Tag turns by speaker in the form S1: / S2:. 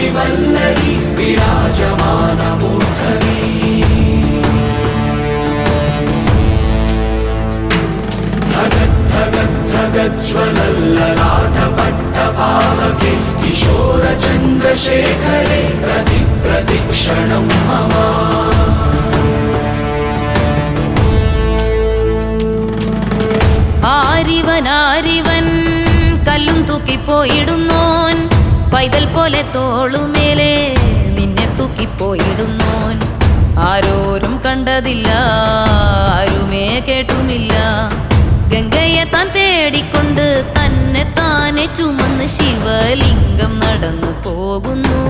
S1: श्रीवल्लरी विराजमानमूर्धनि धगज्ज्वलल्ललाटपट्टपावके किशोरचन्द्रशेखरे प्रतिक्षणं मम
S2: ആരിവൻ കല്ലും തൂക്കിപ്പോയിടുന്നോൻ പൈതൽ പോലെ തോളുമേലെ നിന്നെ തൂക്കിപ്പോയിടുന്നോൻ ആരോരും കണ്ടതില്ല ആരുമേ കേട്ടുമില്ല ഗംഗയെ താൻ തേടിക്കൊണ്ട് തന്നെ താനെ ചുമന്ന് ശിവലിംഗം നടന്നു പോകുന്നു